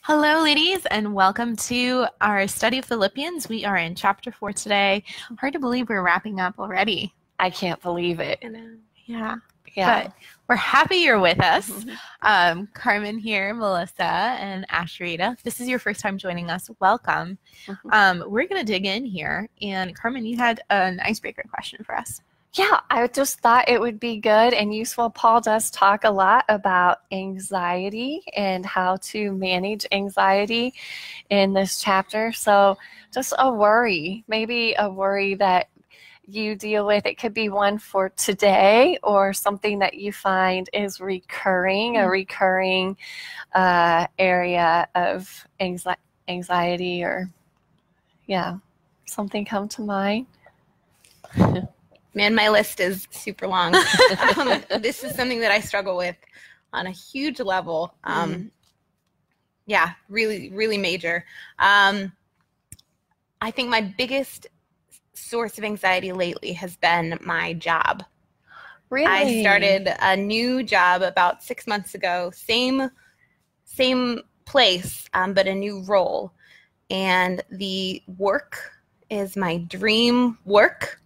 Hello, ladies, and welcome to our study of Philippians. We are in chapter 4 today. Hard to believe we're wrapping up already. I can't believe it. Yeah. Yeah. But we're happy you're with us. Carmen here, Melissa, and Ashrita. If this is your first time joining us, welcome. We're going to dig in here. And Carmen, you had an icebreaker question for us. Yeah, I just thought it would be good and useful. Paul does talk a lot about anxiety and how to manage anxiety in this chapter. So just a worry, maybe a worry that you deal with. It could be one for today or something that you find is recurring, a recurring area of anxiety or, something come to mind. Man, my list is super long. This is something that I struggle with on a huge level. Yeah, really, really major. I think my biggest source of anxiety lately has been my job. Really? I started a new job about 6 months ago, same place, but a new role. And the work is my dream work.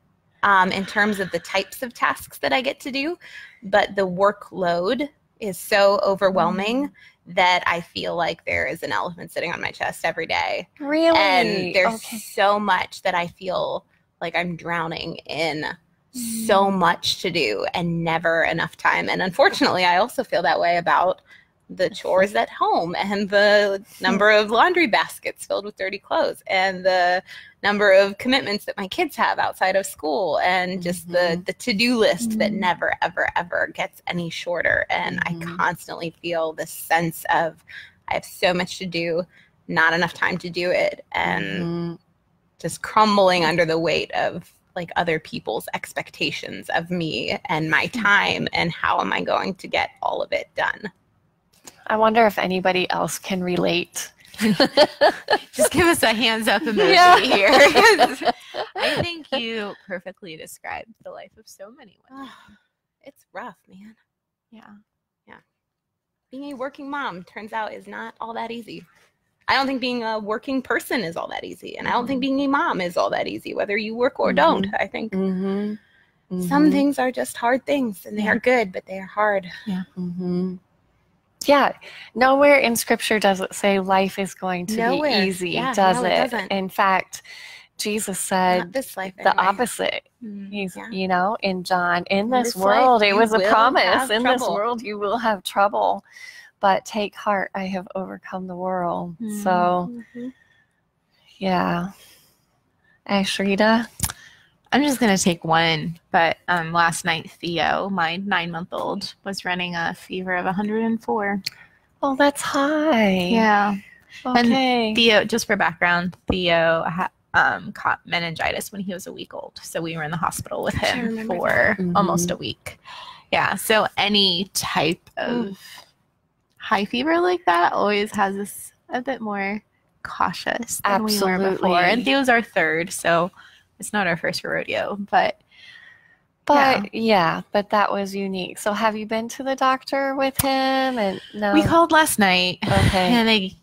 In terms of the types of tasks that I get to do, but the workload is so overwhelming that I feel like there is an elephant sitting on my chest every day. Really? And there's so much that I feel like I'm drowning in so much to do and never enough time. And unfortunately, I also feel that way about the chores at home and the number of laundry baskets filled with dirty clothes and the number of commitments that my kids have outside of school and just the to-do list that never, ever, ever gets any shorter. And I constantly feel this sense of I have so much to do, not enough time to do it, and just crumbling under the weight of like other people's expectations of me and my time and how am I going to get all of it done. I wonder if anybody else can relate. Just give us a hands up emoji here. I think you perfectly described the life of so many women. It's rough, man. Yeah. Being a working mom turns out is not all that easy. I don't think being a working person is all that easy. And I don't think being a mom is all that easy, whether you work or don't. I think some things are just hard things and they are good, but they are hard. Yeah. Yeah, nowhere in Scripture does it say life is going to be easy, does it? It doesn't. In fact, Jesus said Not this life, the anyway. opposite. He's, in John, in this this world, life it you was a will promise. have In this trouble. world, you will have trouble, but take heart, I have overcome the world. So, yeah. Ashrita? I'm just going to take one, but last night Theo, my 9-month-old, was running a fever of 104. Oh, that's high. Yeah. Okay. And Theo, just for background, Theo caught meningitis when he was a week old. So we were in the hospital with him for almost a week. Yeah. So any type of high fever like that always has us a bit more cautious than we were before. And Theo's our third, so it's not our first rodeo, but but that was unique. So have you been to the doctor with him? And no, we called last night. Okay. And they,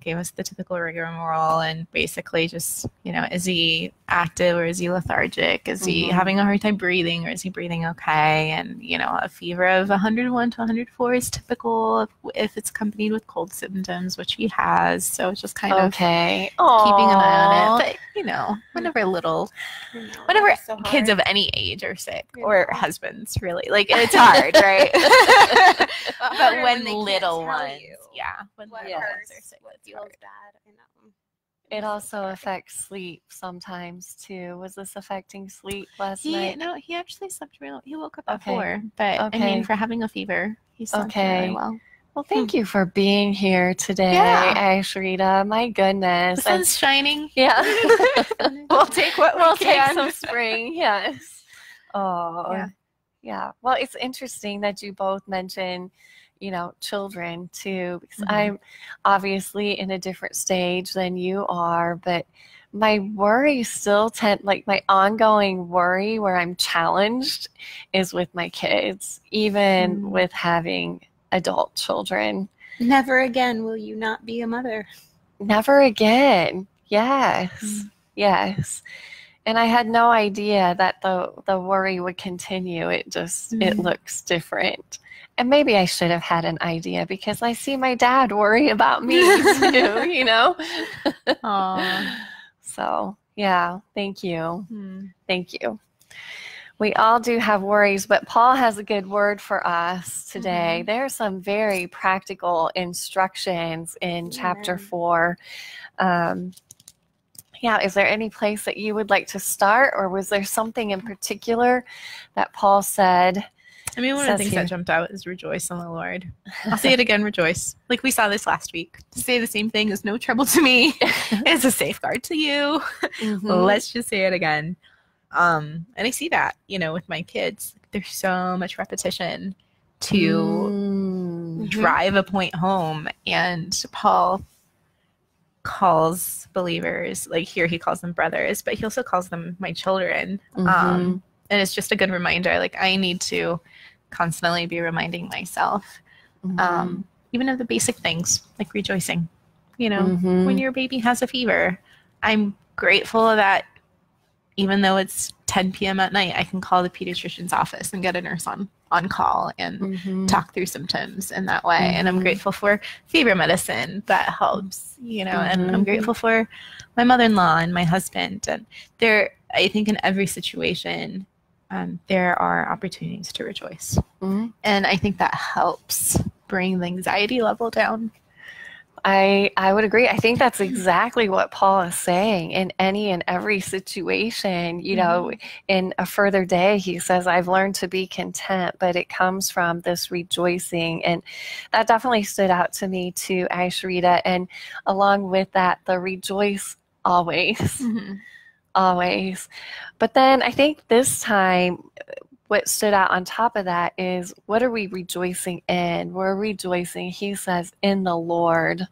gave us the typical rigmarole and basically just, is he active or is he lethargic? Is he having a hard time breathing or is he breathing okay? And, a fever of 101 to 104 is typical if it's accompanied with cold symptoms, which he has. So it's just kind of keeping an eye on it. But, whenever kids of any age are sick or husbands, really, like it's hard, right? But when little ones, when little ones are sick, it feels bad. I know. It also affects sleep sometimes too. Was this affecting sleep last night? No, he actually slept real. He woke up at 4, but I mean, for having a fever, he slept really well. Well, thank you for being here today, Ashrita. My goodness. The sun's shining. Yeah. We'll take what we'll can. Take some spring. Yes. Oh, yeah. Well, it's interesting that you both mentioned, children too, because I'm obviously in a different stage than you are, but my worry still my ongoing worry where I'm challenged is with my kids, even with having adult children. Never again will you not be a mother. Never again. Yes. Yes. And I had no idea that the worry would continue. It just, it looks different. And maybe I should have had an idea because I see my dad worry about me too, you know? Aww. So, yeah, thank you. Thank you. We all do have worries, but Paul has a good word for us today. There are some very practical instructions in chapter 4. Yeah, is there any place that you would like to start, or was there something in particular that Paul said? I mean, one of the things that jumped out is rejoice in the Lord. I'll say it again, rejoice. Like we saw this last week. To say the same thing is no trouble to me. It's a safeguard to you. Let's just say it again. And I see that, you know, with my kids. There's so much repetition to drive a point home. And Paul calls believers, like here he calls them brothers, but he also calls them my children. And it's just a good reminder, like I need to constantly be reminding myself, even of the basic things, like rejoicing. You know, when your baby has a fever, I'm grateful that even though it's 10 p.m. at night, I can call the pediatrician's office and get a nurse on call and talk through symptoms in that way. And I'm grateful for fever medicine that helps, you know, and I'm grateful for my mother-in-law and my husband. And I think in every situation, there are opportunities to rejoice. And I think that helps bring the anxiety level down. I would agree. I think that's exactly what Paul is saying in any and every situation. You know, in A Further Day, he says, I've learned to be content, but it comes from this rejoicing. And that definitely stood out to me too, Ashrita. And along with that, the rejoice always, always. But then I think this time, what stood out on top of that is, what are we rejoicing in? We're rejoicing, he says, in the Lord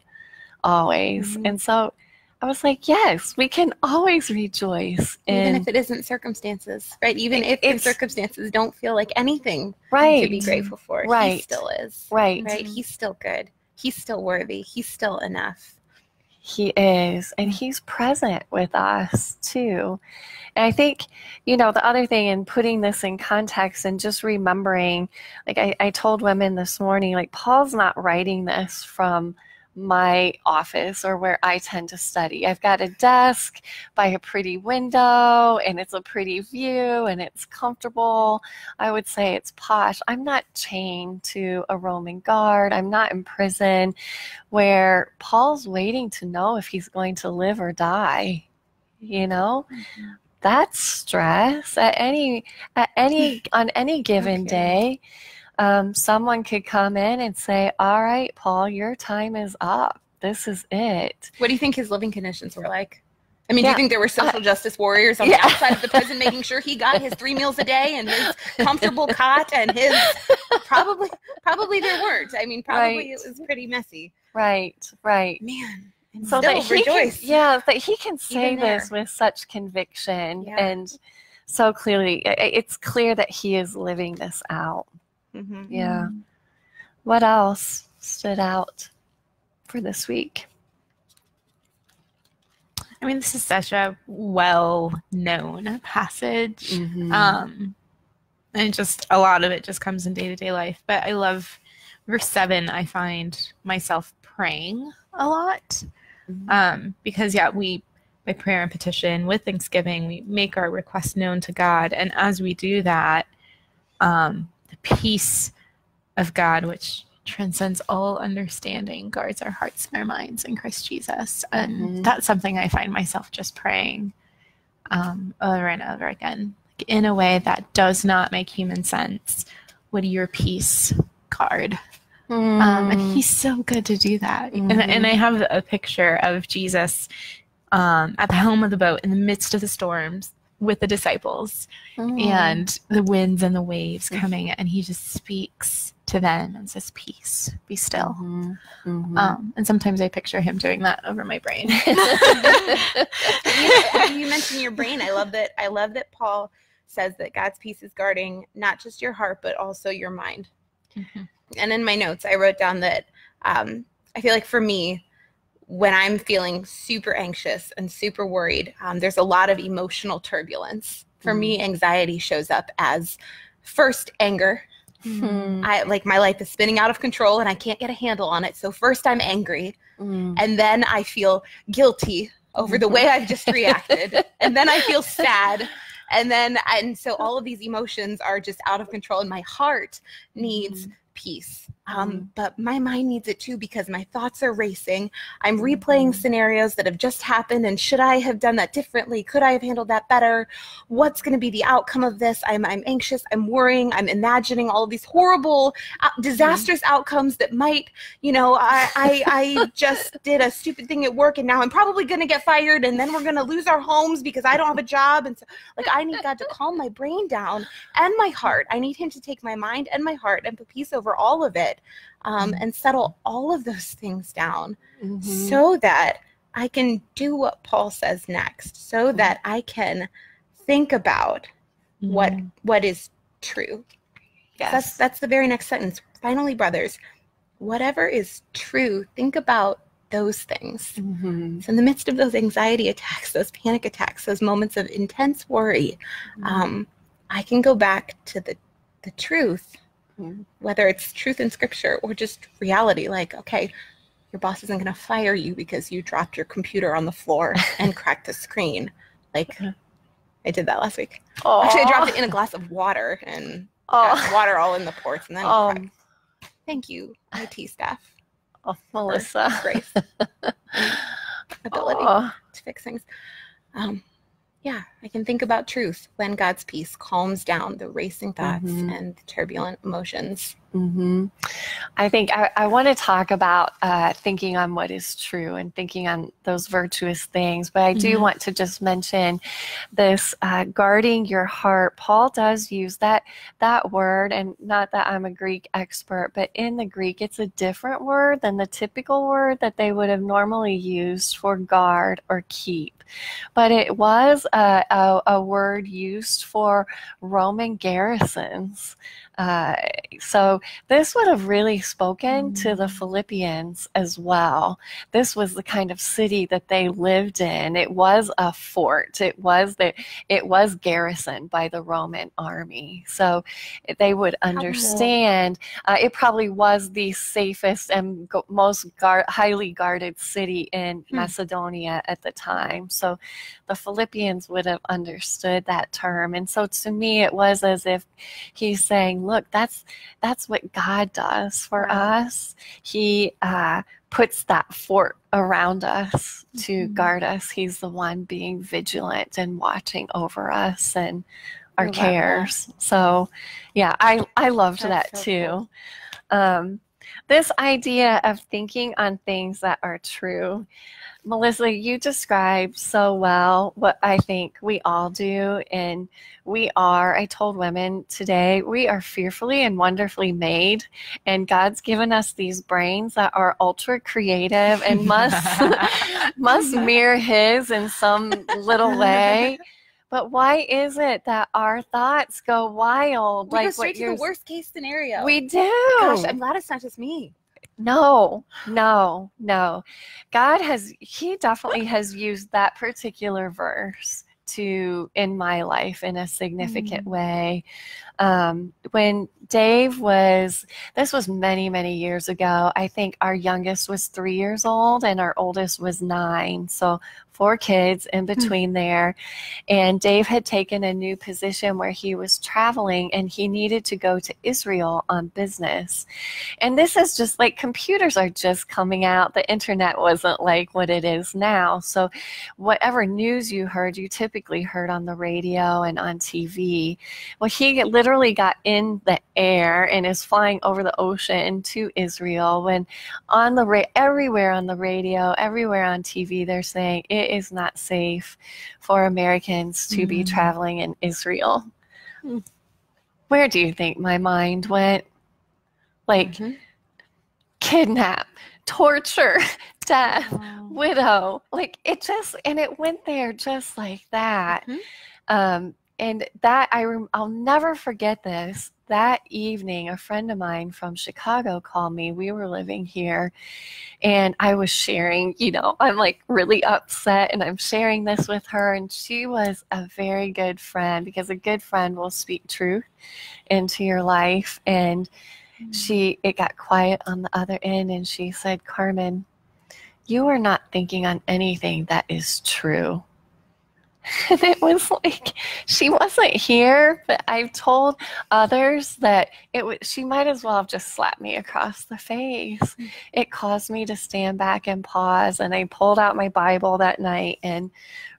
always. And so I was like, yes, we can always rejoice. Even if it isn't circumstances, right? Even if the circumstances don't feel like anything to be grateful for. He still is. Right? He's still good. He's still worthy. He's still enough. He is. And he's present with us too. And I think, you know, the other thing in putting this in context and just remembering, like I told women this morning, like Paul's not writing this from my office or where I tend to study. I've got a desk by a pretty window and it's a pretty view and it's comfortable. I would say it's posh. I'm not chained to a Roman guard. I'm not in prison, where Paul's waiting to know if he's going to live or die. You know? That's stress on any given day. Someone could come in and say, all right, Paul, your time is up. This is it. What do you think his living conditions were like? I mean, do you think there were social justice warriors on the outside of the prison making sure he got his 3 meals a day and his comfortable cot and his probably there weren't. I mean, probably it was pretty messy. Right. Man. And so still that rejoice. that he can say this with such conviction and so clearly. It's clear that he is living this out. Yeah. What else stood out for this week? I mean, this is such a well-known passage. And just a lot of it just comes in day-to-day life. But I love verse 7. I find myself praying a lot. Because, we, by prayer and petition, with thanksgiving, we make our requests known to God. And as we do that, the peace of God, which transcends all understanding, guards our hearts and our minds in Christ Jesus. And that's something I find myself just praying over and over again, like in a way that does not make human sense. Would your peace guard? And he's so good to do that. And I have a picture of Jesus at the helm of the boat in the midst of the storms with the disciples and the winds and the waves coming, and he just speaks to them and says, peace, be still. And sometimes I picture him doing that over my brain. You mentioned your brain. I love that Paul says that God's peace is guarding not just your heart, but also your mind. And in my notes, I wrote down that I feel like for me, when I'm feeling super anxious and super worried, there's a lot of emotional turbulence. For me, anxiety shows up as first anger. I like my life is spinning out of control and I can't get a handle on it. So first I'm angry, and then I feel guilty over the way I've just reacted, and then I feel sad, and so all of these emotions are just out of control, and my heart needs peace. But my mind needs it too, because my thoughts are racing. I'm replaying scenarios that have just happened, and should I have done that differently? Could I have handled that better? What's going to be the outcome of this? I'm anxious, I'm worrying, I'm imagining all of these horrible, disastrous outcomes that might, I just did a stupid thing at work, and now I'm probably going to get fired, and then we're going to lose our homes because I don't have a job. And so, I need God to calm my brain down and my heart. I need him to take my mind and my heart and put peace over all of it. And settle all of those things down so that I can do what Paul says next, so that I can think about what is true. Yes. That's the very next sentence. Finally, brothers, whatever is true, think about those things. So in the midst of those anxiety attacks, those panic attacks, those moments of intense worry, I can go back to the truth. Whether it's truth in scripture or just reality, like, okay, your boss isn't going to fire you because you dropped your computer on the floor and cracked the screen. Like, I did that last week. Actually, I dropped it in a glass of water and got water all in the ports, and then cracked. Thank you, IT staff. Melissa. Grace. Ability to fix things. Yeah, I can think about truth when God's peace calms down the racing thoughts and the turbulent emotions. I think I want to talk about thinking on what is true and thinking on those virtuous things, but I do want to just mention this guarding your heart. Paul does use that word, and not that I'm a Greek expert, but in the Greek it's a different word than the typical word that they would have normally used for guard or keep. But it was a word used for Roman garrisons. So this would have really spoken to the Philippians as well. This was the kind of city that they lived in. It was a fort. It was garrisoned by the Roman army. So they would understand. It probably was the safest and most highly guarded city in Macedonia at the time. So the Philippians would have understood that term. And so to me, it was as if he's saying, look, that's what God does for us. He puts that fort around us to guard us. He's the one being vigilant and watching over us and our cares. So yeah, I loved that too. Cool. This idea of thinking on things that are true. Melissa, you described so well what I think we all do, and I told women today, we are fearfully and wonderfully made, and God's given us these brains that are ultra creative and must mirror his in some little way. But why is it that our thoughts go wild? We go straight to the worst case scenario. We do. Gosh, I'm glad it's not just me. No. God he definitely has used that particular verse in my life in a significant way. When Dave this was many, many years ago. I think our youngest was 3 years old and our oldest was 9. So 4 kids in between there. And Dave had taken a new position where he was traveling and he needed to go to Israel on business. And this is just like computers are just coming out. The internet wasn't like what it is now. So whatever news you heard, you typically heard on the radio and on TV. Well, he literally got in the air and is flying over the ocean to Israel when everywhere on the radio, everywhere on TV, they're saying it is not safe for Americans to be traveling in Israel. Where do you think my mind went? Like kidnap, torture, death, widow. Like it went there just like that. And that I'll never forget this. that evening, a friend of mine from Chicago called me. We were living here, and I was sharing, I'm like really upset, and I'm sharing this with her, and she was a very good friend, because a good friend will speak truth into your life. And it got quiet on the other end, and she said, Carmen, you are not thinking on anything that is true. And it was like, she wasn't here, but I've told others that she might as well have just slapped me across the face. It caused me to stand back and pause, and I pulled out my Bible that night and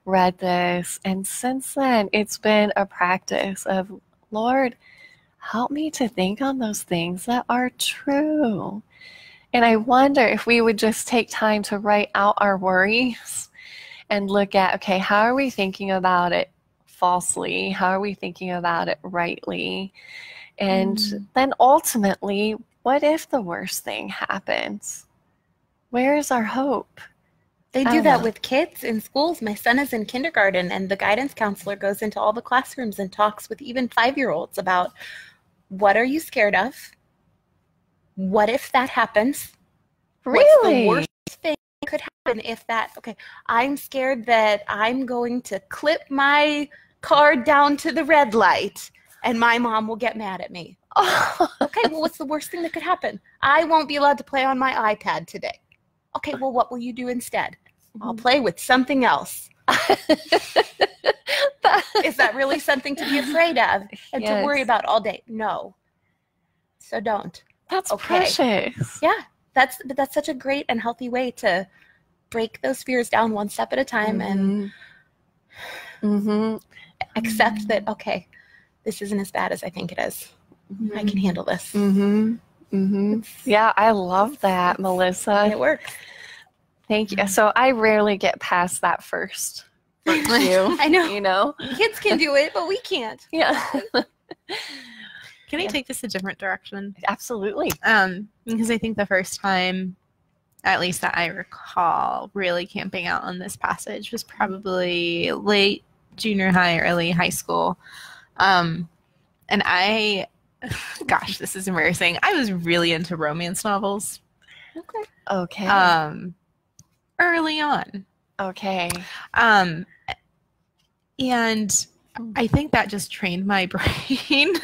read this. And since then, it's been a practice of, Lord, help me to think on those things that are true. And I wonder if we would just take time to write out our worries and look at, okay, how are we thinking about it falsely? How are we thinking about it rightly? And then ultimately, what if the worst thing happens? Where is our hope? They do that with kids in schools. My son is in kindergarten, and the guidance counselor goes into all the classrooms and talks with even 5-year-olds about, what are you scared of? What if that happens? Really? What's the worst thing that could happen if that, okay, I'm scared that I'm going to clip my car down to the red light and my mom will get mad at me. Okay, well, what's the worst thing that could happen? I won't be allowed to play on my iPad today. Okay, well, what will you do instead? I'll play with something else. Is that really something to be afraid of and to worry about all day? No. So don't. That's precious. Yeah, that's such a great and healthy way to break those fears down one step at a time and accept that, okay, this isn't as bad as I think it is. I can handle this. Yeah, I love that, Melissa. It works. Thank you. So I rarely get past that first. I know. You know? Kids can do it, but we can't. Yeah. Can I take this a different direction? Absolutely. Because I think the first time, at least that I recall, really camping out on this passage was probably late junior high, early high school. And gosh, this is embarrassing. I was really into romance novels. Okay. Early on. Okay. And I think that just trained my brain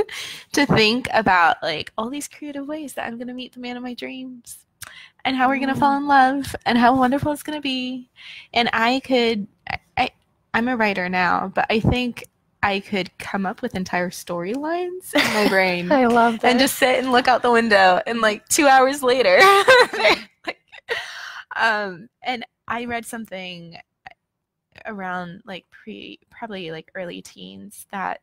to think about like all these creative ways that I'm going to meet the man of my dreams and how we're going to fall in love and how wonderful it's going to be. And I'm a writer now, but I think I could come up with entire storylines in my brain. I love that. And just sit and look out the window and like 2 hours later. And I read something around like probably like early teens that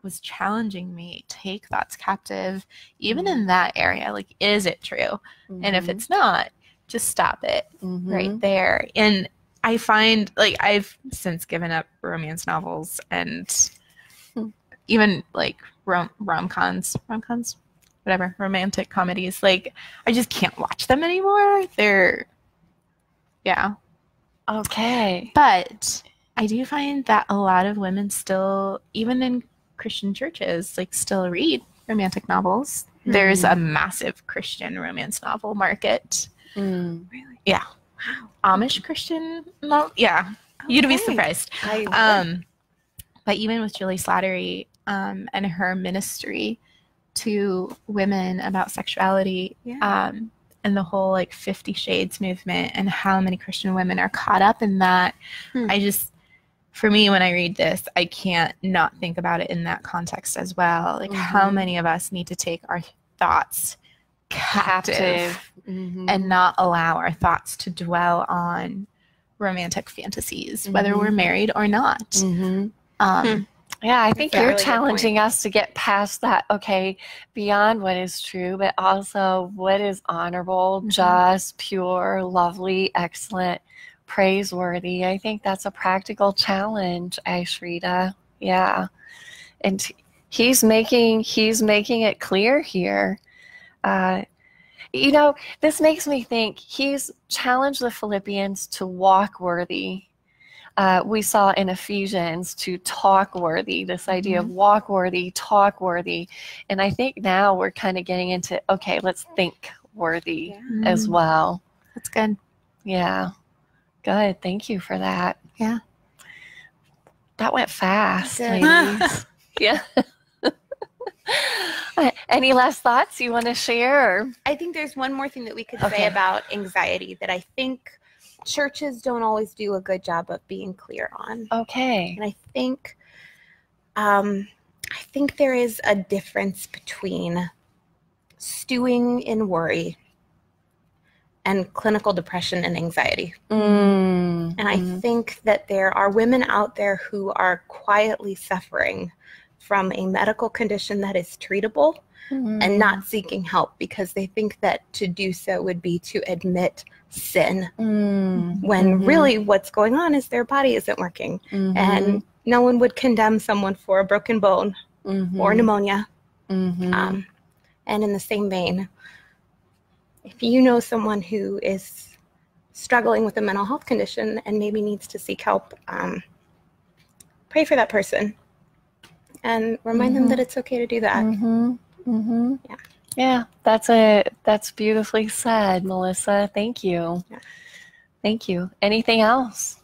was challenging me. Take thoughts captive, even in that area. Like, is it true? And if it's not, just stop it right there. And I find like I've since given up romance novels and even like rom-coms, whatever, romantic comedies. Like, I just can't watch them anymore. Yeah. Okay. But I do find that a lot of women still, even in Christian churches, like still read romantic novels. There's a massive Christian romance novel market. Really? Yeah. Wow. Amish Christian novel. Yeah. You'd be surprised. But even with Julie Slattery and her ministry to women about sexuality, and the whole like 50 Shades movement and how many Christian women are caught up in that. For me, when I read this, I can't not think about it in that context as well. Like how many of us need to take our thoughts captive and not allow our thoughts to dwell on romantic fantasies, whether we're married or not. Yeah, I think you're really good challenging us to get past that, okay, beyond what is true, but also what is honorable, just, pure, lovely, excellent, praiseworthy. I think that's a practical challenge, Ashrita. Yeah. And he's making it clear here. This makes me think he's challenged the Philippians to walk worthy we saw in Ephesians to talk worthy, this idea of walk worthy, talk worthy. And I think now we're kind of getting into, okay, let's think worthy as well. That's good. Yeah. Good. Thank you for that. Yeah. That went fast, Good. ladies. Yeah. Any last thoughts you want to share? Or? I think there's one more thing that we could Okay. say about anxiety that I think churches don't always do a good job of being clear on. Okay. And I think there is a difference between stewing in worry and clinical depression and anxiety. And I think that there are women out there who are quietly suffering from a medical condition that is treatable and not seeking help because they think that to do so would be to admit sin when really what's going on is their body isn't working. And no one would condemn someone for a broken bone or pneumonia. And in the same vein, if you know someone who is struggling with a mental health condition and maybe needs to seek help, pray for that person and remind them that it's okay to do that. Yeah, that's beautifully said, Melissa. Thank you. Yeah. Thank you. Anything else?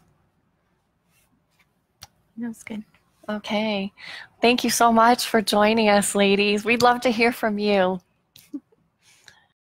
That's good. Okay. Thank you so much for joining us, ladies. We'd love to hear from you.